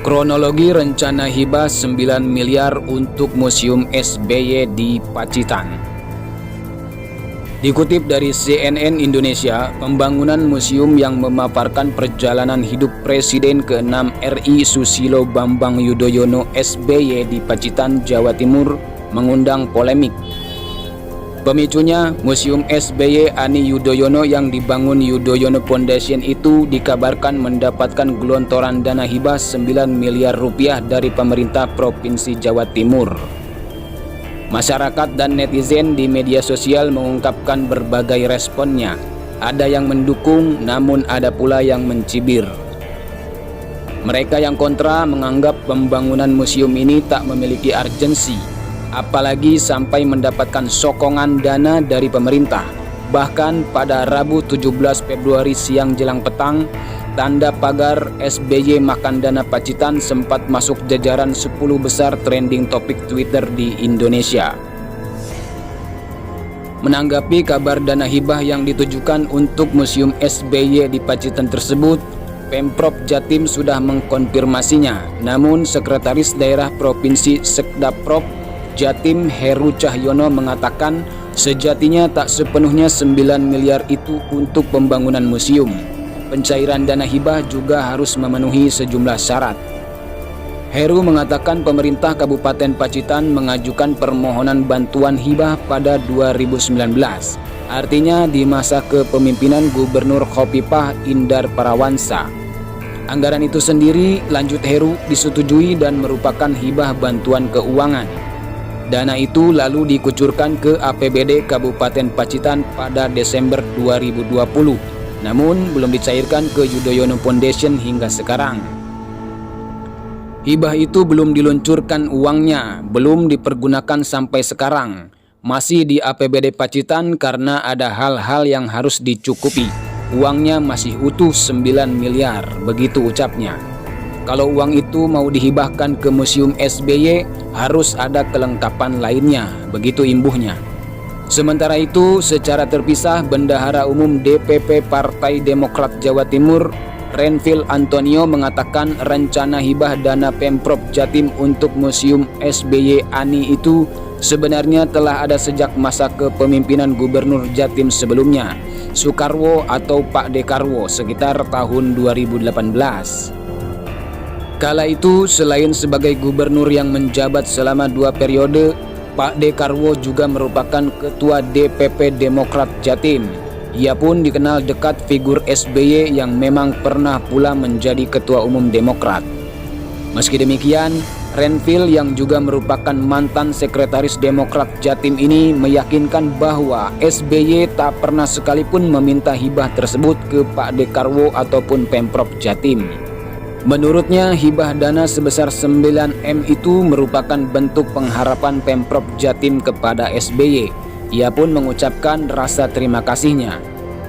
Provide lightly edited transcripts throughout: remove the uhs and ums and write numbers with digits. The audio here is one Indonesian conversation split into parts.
Kronologi rencana hibah 9 miliar untuk Museum SBY di Pacitan. Dikutip dari CNN Indonesia, pembangunan museum yang memaparkan perjalanan hidup Presiden ke-6 RI Susilo Bambang Yudhoyono SBY di Pacitan, Jawa Timur mengundang polemik. Pemicunya, Museum SBY Ani Yudhoyono yang dibangun Yudhoyono Foundation itu dikabarkan mendapatkan gelontoran dana hibah 9 miliar rupiah dari pemerintah Provinsi Jawa Timur. Masyarakat dan netizen di media sosial mengungkapkan berbagai responnya. Ada yang mendukung, namun ada pula yang mencibir. Mereka yang kontra menganggap pembangunan museum ini tak memiliki urgensi, apalagi sampai mendapatkan sokongan dana dari pemerintah. Bahkan pada Rabu 17 Februari siang jelang petang, tanda pagar SBY Makan Dana Pacitan sempat masuk jajaran 10 besar trending topik Twitter di Indonesia. Menanggapi kabar dana hibah yang ditujukan untuk Museum SBY di Pacitan tersebut, Pemprov Jatim sudah mengkonfirmasinya. Namun Sekretaris Daerah Provinsi Sekdaprop Jatim Heru Cahyono mengatakan sejatinya tak sepenuhnya 9 miliar itu untuk pembangunan museum. Pencairan dana hibah juga harus memenuhi sejumlah syarat. Heru mengatakan pemerintah Kabupaten Pacitan mengajukan permohonan bantuan hibah pada 2019, artinya di masa kepemimpinan Gubernur Khofifah Indar Parawansa. Anggaran itu sendiri, lanjut Heru, disetujui dan merupakan hibah bantuan keuangan. Dana itu lalu dikucurkan ke APBD Kabupaten Pacitan pada Desember 2020. Namun belum dicairkan ke Yudhoyono Foundation hingga sekarang. Hibah itu belum diluncurkan uangnya, belum dipergunakan sampai sekarang. Masih di APBD Pacitan karena ada hal-hal yang harus dicukupi. Uangnya masih utuh 9 miliar, begitu ucapnya. Kalau uang itu mau dihibahkan ke Museum SBY, harus ada kelengkapan lainnya, begitu imbuhnya. Sementara itu, secara terpisah, Bendahara Umum DPP Partai Demokrat Jawa Timur, Renvil Antonio mengatakan rencana hibah dana Pemprov Jatim untuk Museum SBY Ani itu sebenarnya telah ada sejak masa kepemimpinan Gubernur Jatim sebelumnya, Soekarwo atau Pak Dekarwo, sekitar tahun 2018. Kala itu, selain sebagai gubernur yang menjabat selama 2 periode, Pak Dekarwo juga merupakan Ketua DPP Demokrat Jatim. Ia pun dikenal dekat figur SBY yang memang pernah pula menjadi Ketua Umum Demokrat. Meski demikian, Renvil yang juga merupakan mantan Sekretaris Demokrat Jatim ini meyakinkan bahwa SBY tak pernah sekalipun meminta hibah tersebut ke Pak Dekarwo ataupun Pemprov Jatim. Menurutnya, hibah dana sebesar 9M itu merupakan bentuk pengharapan Pemprov Jatim kepada SBY. Ia pun mengucapkan rasa terima kasihnya.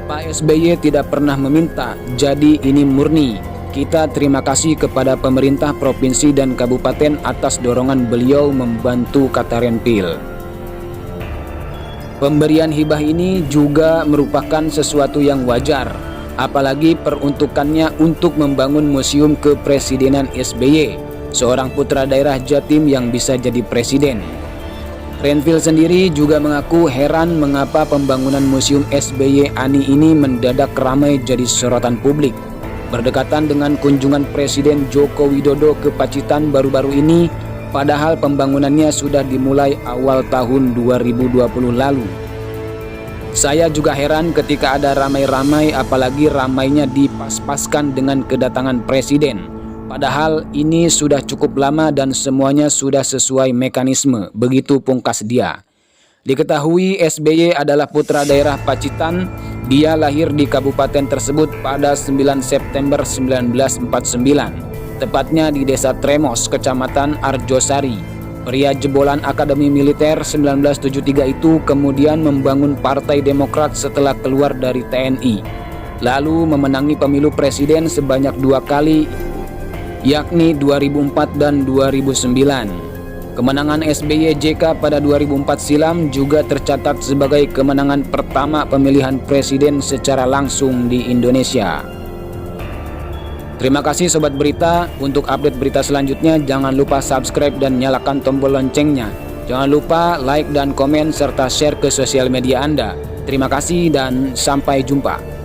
Pak SBY tidak pernah meminta, jadi ini murni. Kita terima kasih kepada pemerintah provinsi dan kabupaten atas dorongan beliau membantu, kata Renvil. Pemberian hibah ini juga merupakan sesuatu yang wajar, apalagi peruntukannya untuk membangun museum kepresidenan SBY, seorang putra daerah Jatim yang bisa jadi presiden. Renvil sendiri juga mengaku heran mengapa pembangunan museum SBY Ani ini mendadak ramai jadi sorotan publik. Berdekatan dengan kunjungan Presiden Joko Widodo ke Pacitan baru-baru ini, padahal pembangunannya sudah dimulai awal tahun 2020 lalu. Saya juga heran ketika ada ramai-ramai, apalagi ramainya dipas-paskan dengan kedatangan presiden. Padahal ini sudah cukup lama dan semuanya sudah sesuai mekanisme, begitu pungkas dia. Diketahui SBY adalah putra daerah Pacitan. Dia lahir di kabupaten tersebut pada 9 September 1949, tepatnya di Desa Tremos, Kecamatan Arjosari. Pria jebolan Akademi Militer 1973 itu kemudian membangun Partai Demokrat setelah keluar dari TNI. Lalu memenangi pemilu presiden sebanyak 2 kali, yakni 2004 dan 2009. Kemenangan SBY JK pada 2004 silam juga tercatat sebagai kemenangan pertama pemilihan presiden secara langsung di Indonesia. Terima kasih Sobat Berita. Untuk update berita selanjutnya jangan lupa subscribe dan nyalakan tombol loncengnya. Jangan lupa like dan komen serta share ke sosial media Anda. Terima kasih dan sampai jumpa.